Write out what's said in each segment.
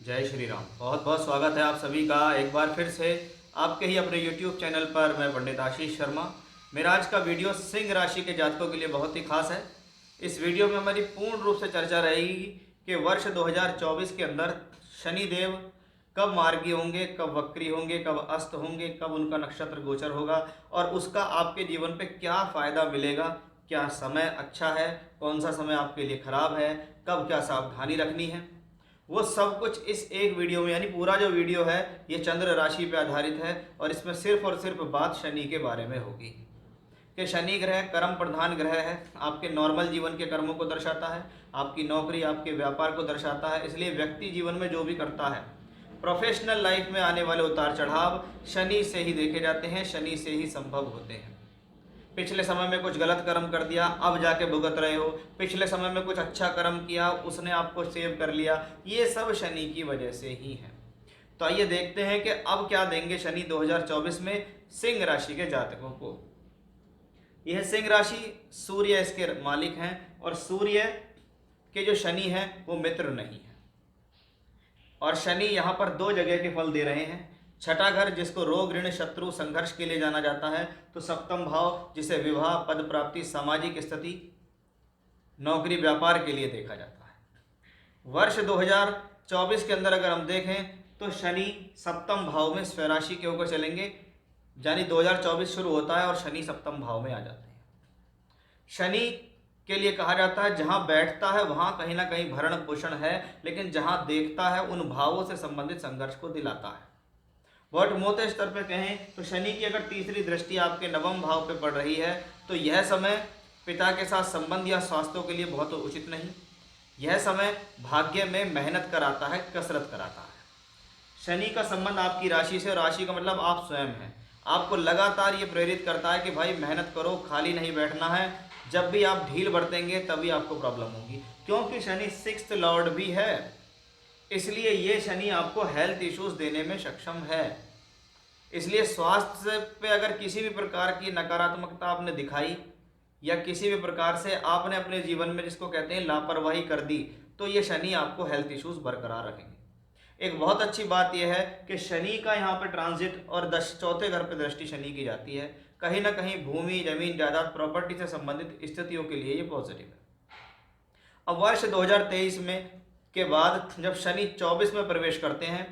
जय श्री राम। बहुत बहुत स्वागत है आप सभी का एक बार फिर से आपके ही अपने YouTube चैनल पर। मैं पंडित आशीष शर्मा। मेरा आज का वीडियो सिंह राशि के जातकों के लिए बहुत ही खास है। इस वीडियो में हमारी पूर्ण रूप से चर्चा रहेगी कि वर्ष 2024 के अंदर शनिदेव कब मार्गी होंगे, कब वक्री होंगे, कब अस्त होंगे, कब उनका नक्षत्र गोचर होगा और उसका आपके जीवन पे क्या फ़ायदा मिलेगा, क्या समय अच्छा है, कौन सा समय आपके लिए खराब है, कब क्या सावधानी रखनी है, वो सब कुछ इस एक वीडियो में, यानी पूरा जो वीडियो है ये चंद्र राशि पे आधारित है और इसमें सिर्फ और सिर्फ बात शनि के बारे में होगी कि शनि ग्रह कर्म प्रधान ग्रह है। आपके नॉर्मल जीवन के कर्मों को दर्शाता है, आपकी नौकरी, आपके व्यापार को दर्शाता है। इसलिए व्यक्ति जीवन में जो भी करता है, प्रोफेशनल लाइफ में आने वाले उतार चढ़ाव शनि से ही देखे जाते हैं, शनि से ही संभव होते हैं। पिछले समय में कुछ गलत कर्म कर दिया, अब जाके भुगत रहे हो। पिछले समय में कुछ अच्छा कर्म किया, उसने आपको सेव कर लिया, ये सब शनि की वजह से ही है। तो आइए देखते हैं कि अब क्या देंगे शनि 2024 में सिंह राशि के जातकों को। यह सिंह राशि, सूर्य इसके मालिक हैं और सूर्य के जो शनि हैं वो मित्र नहीं है। और शनि यहाँ पर दो जगह के फल दे रहे हैं। छठा घर जिसको रोग, ऋण, शत्रु, संघर्ष के लिए जाना जाता है, तो सप्तम भाव जिसे विवाह, पद प्राप्ति, सामाजिक स्थिति, नौकरी, व्यापार के लिए देखा जाता है। वर्ष 2024 के अंदर अगर हम देखें तो शनि सप्तम भाव में स्वराशि के होकर चलेंगे, यानी 2024 शुरू होता है और शनि सप्तम भाव में आ जाते हैं। शनि के लिए कहा जाता है जहां बैठता है वहां कहीं ना कहीं भरण पोषण है, लेकिन जहां देखता है उन भावों से संबंधित संघर्ष को दिलाता है। बहुत मोटे स्तर पर कहें तो शनि की अगर तीसरी दृष्टि आपके नवम भाव पे पड़ रही है तो यह समय पिता के साथ संबंध या स्वास्थ्य के लिए बहुत उचित नहीं। यह समय भाग्य में मेहनत कराता है, कसरत कराता है। शनि का संबंध आपकी राशि से, और राशि का मतलब आप स्वयं हैं। आपको लगातार ये प्रेरित करता है कि भाई मेहनत करो, खाली नहीं बैठना है। जब भी आप ढील बरतेंगे तभी आपको प्रॉब्लम होगी, क्योंकि शनि सिक्स्थ लॉर्ड भी है। इसलिए ये शनि आपको हेल्थ इश्यूज देने में सक्षम है। इसलिए स्वास्थ्य पे अगर किसी भी प्रकार की नकारात्मकता आपने दिखाई या किसी भी प्रकार से आपने अपने जीवन में जिसको कहते हैं लापरवाही कर दी, तो ये शनि आपको हेल्थ इश्यूज बरकरार रखेंगे। एक बहुत अच्छी बात यह है कि शनि का यहाँ पे ट्रांजिट और चौथे घर पे दृष्टि शनि की जाती है। कहीं ना कहीं भूमि, जमीन, जायदाद, प्रॉपर्टी से संबंधित स्थितियों के लिए ये पॉजिटिव है। अब वर्ष 2023 में के बाद जब शनि 24 में प्रवेश करते हैं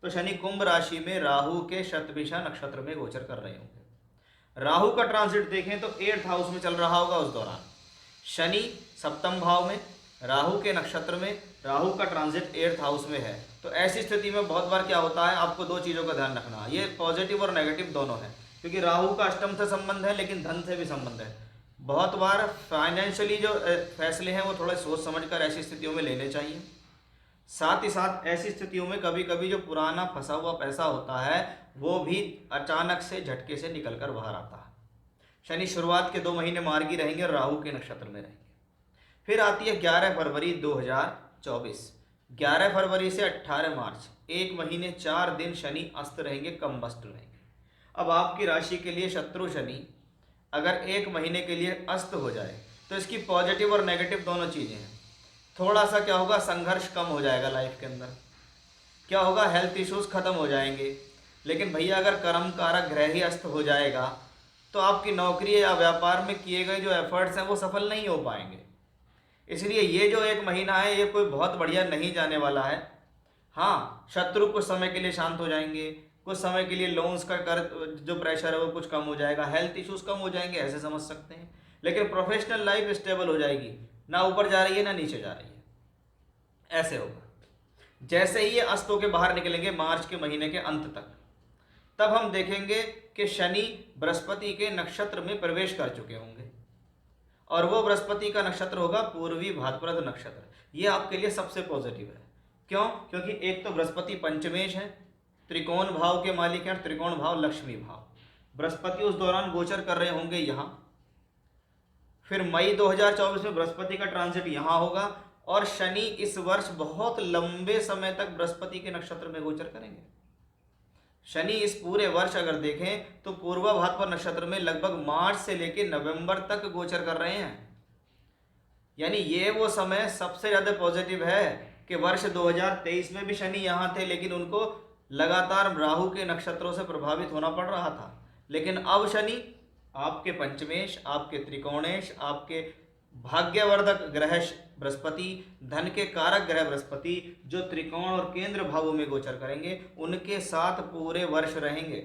तो शनि कुंभ राशि में राहु के शतभिषा नक्षत्र में गोचर कर रहे होंगे। राहु का ट्रांजिट देखें तो 8th हाउस में चल रहा होगा। उस दौरान शनि सप्तम भाव में, राहु के नक्षत्र में, राहु का ट्रांजिट 8th हाउस में है। तो ऐसी स्थिति में बहुत बार क्या होता है, आपको दो चीज़ों का ध्यान रखना, ये पॉजिटिव और नेगेटिव दोनों है, क्योंकि राहु का अष्टम से संबंध है लेकिन धन से भी संबंध है। बहुत बार फाइनेंशियली जो फैसले हैं वो थोड़े सोच समझ कर ऐसी स्थितियों में लेने चाहिए। साथ ही साथ ऐसी स्थितियों में कभी कभी जो पुराना फंसा हुआ पैसा होता है वो भी अचानक से झटके से निकल कर बाहर आता है। शनि शुरुआत के 2 महीने मार्गी रहेंगे और राहु के नक्षत्र में रहेंगे। फिर आती है 11 फरवरी 2024। 11 फरवरी से 18 मार्च, 1 महीने 4 दिन शनि अस्त रहेंगे, कम्बस्ट रहेंगे। अब आपकी राशि के लिए शत्रु शनि अगर 1 महीने के लिए अस्त हो जाए तो इसकी पॉजिटिव और नेगेटिव दोनों चीज़ें हैं। थोड़ा सा क्या होगा, संघर्ष कम हो जाएगा लाइफ के अंदर। क्या होगा, हेल्थ इश्यूज खत्म हो जाएंगे। लेकिन भैया अगर कर्म कारक ग्रह ही अस्त हो जाएगा तो आपकी नौकरी या व्यापार में किए गए जो एफर्ट्स हैं वो सफल नहीं हो पाएंगे। इसलिए ये जो 1 महीना है ये कोई बहुत बढ़िया नहीं जाने वाला है। हाँ, शत्रु कुछ समय के लिए शांत हो जाएंगे, कुछ समय के लिए लोन्स का कर जो प्रेशर है वो कुछ कम हो जाएगा, हेल्थ इश्यूज कम हो जाएंगे, ऐसे समझ सकते हैं। लेकिन प्रोफेशनल लाइफ स्टेबल हो जाएगी, ना ऊपर जा रही है ना नीचे जा रही है, ऐसे होगा। जैसे ही ये अस्त होकर बाहर निकलेंगे मार्च के महीने के अंत तक, तब हम देखेंगे कि शनि बृहस्पति के नक्षत्र में प्रवेश कर चुके होंगे और वो बृहस्पति का नक्षत्र होगा पूर्वी भाद्रपद नक्षत्र। ये आपके लिए सबसे पॉजिटिव है। क्यों? क्योंकि एक तो बृहस्पति पंचमेश है, त्रिकोण भाव के मालिक हैं, त्रिकोण भाव लक्ष्मी भाव। बृहस्पति उस दौरान गोचर कर रहे होंगे यहाँ। फिर मई 2024 में बृहस्पति का ट्रांजिट यहाँ होगा और शनि इस वर्ष बहुत लंबे समय तक बृहस्पति के नक्षत्र में गोचर करेंगे। शनि इस पूरे वर्ष अगर देखें तो पूर्व भाद्रपद नक्षत्र में लगभग मार्च से लेकर नवंबर तक गोचर कर रहे हैं। यानी ये वो समय सबसे ज़्यादा पॉजिटिव है कि वर्ष 2023 में भी शनि यहाँ थे, लेकिन उनको लगातार राहु के नक्षत्रों से प्रभावित होना पड़ रहा था। लेकिन अब शनि आपके पंचमेश, आपके त्रिकोणेश, आपके भाग्यवर्धक ग्रह बृहस्पति, धन के कारक ग्रह बृहस्पति, जो त्रिकोण और केंद्र भावों में गोचर करेंगे, उनके साथ पूरे वर्ष रहेंगे।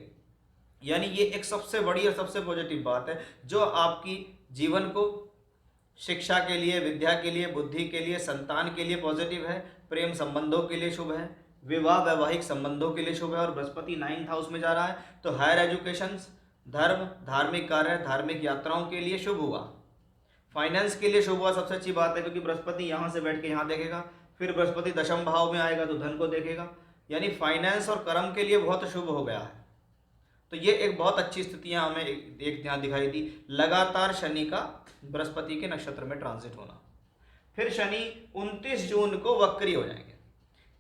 यानी ये एक सबसे बड़ी और सबसे पॉजिटिव बात है, जो आपकी जीवन को शिक्षा के लिए, विद्या के लिए, बुद्धि के लिए, संतान के लिए पॉजिटिव है, प्रेम संबंधों के लिए शुभ है, विवाह वैवाहिक संबंधों के लिए शुभ है। और बृहस्पति 9th हाउस में जा रहा है, तो हायर एजुकेशन, धर्म, धार्मिक कार्य, धार्मिक यात्राओं के लिए शुभ हुआ। फाइनेंस के लिए शुभ हुआ, सबसे अच्छी बात है, क्योंकि बृहस्पति यहाँ से बैठ के यहाँ देखेगा, फिर बृहस्पति दशम भाव में आएगा तो धन को देखेगा। यानी फाइनेंस और कर्म के लिए बहुत शुभ हो गया है। तो ये एक बहुत अच्छी स्थितियां हमें एक यहाँ दिखाई दी। लगातार शनि का बृहस्पति के नक्षत्र में ट्रांजिट होना। फिर शनि 29 जून को वक्री हो जाएंगे।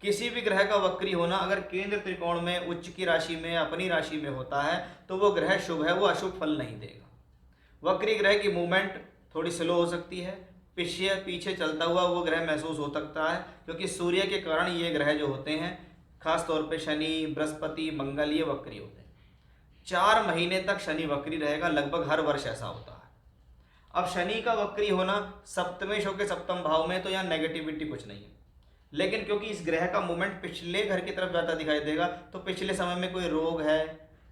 किसी भी ग्रह का वक्री होना अगर केंद्र त्रिकोण में, उच्च की राशि में, अपनी राशि में होता है तो वो ग्रह शुभ है, वो अशुभ फल नहीं देगा। वक्री ग्रह की मूवमेंट थोड़ी स्लो हो सकती है, पीछे चलता हुआ वो ग्रह महसूस हो सकता है, क्योंकि सूर्य के कारण ये ग्रह जो होते हैं, खास तौर पे शनि, बृहस्पति, मंगल, ये वक्री होते हैं। 4 महीने तक शनि वक्री रहेगा, लगभग हर वर्ष ऐसा होता है। अब शनि का वक्री होना सप्तमेश होकर सप्तम भाव में, तो यहाँ नेगेटिविटी कुछ नहीं है, लेकिन क्योंकि इस ग्रह का मूवमेंट पिछले घर की तरफ जाता दिखाई देगा, तो पिछले समय में कोई रोग है,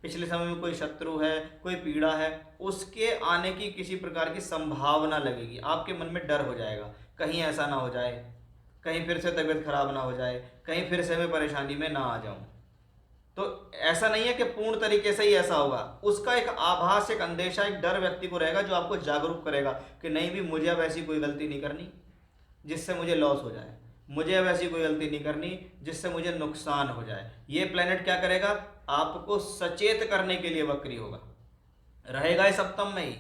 पिछले समय में कोई शत्रु है, कोई पीड़ा है, उसके आने की किसी प्रकार की संभावना लगेगी। आपके मन में डर हो जाएगा, कहीं ऐसा ना हो जाए, कहीं फिर से तबीयत खराब ना हो जाए, कहीं फिर से मैं परेशानी में ना आ जाऊं। तो ऐसा नहीं है कि पूर्ण तरीके से ही ऐसा होगा, उसका एक आभास, एक अंदेशा, एक डर व्यक्ति को रहेगा, जो आपको जागरूक करेगा कि नहीं भी, मुझे अब ऐसी कोई गलती नहीं करनी जिससे मुझे लॉस हो जाए, मुझे अब ऐसी कोई गलती नहीं करनी जिससे मुझे नुकसान हो जाए। ये प्लेनेट क्या करेगा, आपको सचेत करने के लिए वक्री होगा, रहेगा इस सप्तम में ही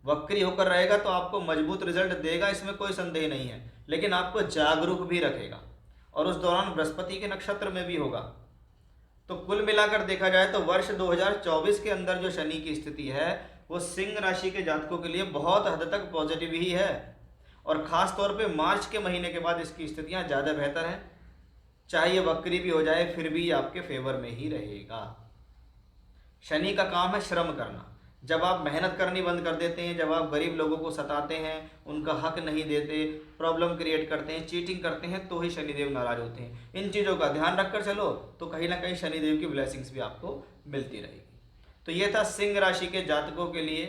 वक्री होकर रहेगा, तो आपको मजबूत रिजल्ट देगा, इसमें कोई संदेह नहीं है, लेकिन आपको जागरूक भी रखेगा। और उस दौरान बृहस्पति के नक्षत्र में भी होगा। तो कुल मिलाकर देखा जाए तो वर्ष 2024 के अंदर जो शनि की स्थिति है, वो सिंह राशि के जातकों के लिए बहुत हद तक पॉजिटिव ही है। और खास तौर पे मार्च के महीने के बाद इसकी स्थितियां ज़्यादा बेहतर हैं। चाहे ये वक्री भी हो जाए, फिर भी आपके फेवर में ही रहेगा। शनि का काम है श्रम करना। जब आप मेहनत करनी बंद कर देते हैं, जब आप गरीब लोगों को सताते हैं, उनका हक नहीं देते, प्रॉब्लम क्रिएट करते हैं, चीटिंग करते हैं, तो ही शनिदेव नाराज होते हैं। इन चीज़ों का ध्यान रखकर चलो तो कहीं ना कहीं शनिदेव की ब्लेसिंग्स भी आपको मिलती रहेगी। तो ये था सिंह राशि के जातकों के लिए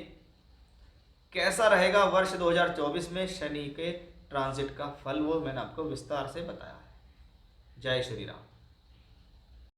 कैसा रहेगा वर्ष 2024 में शनि के ट्रांजिट का फल, वो मैंने आपको विस्तार से बताया है। जय श्री राम।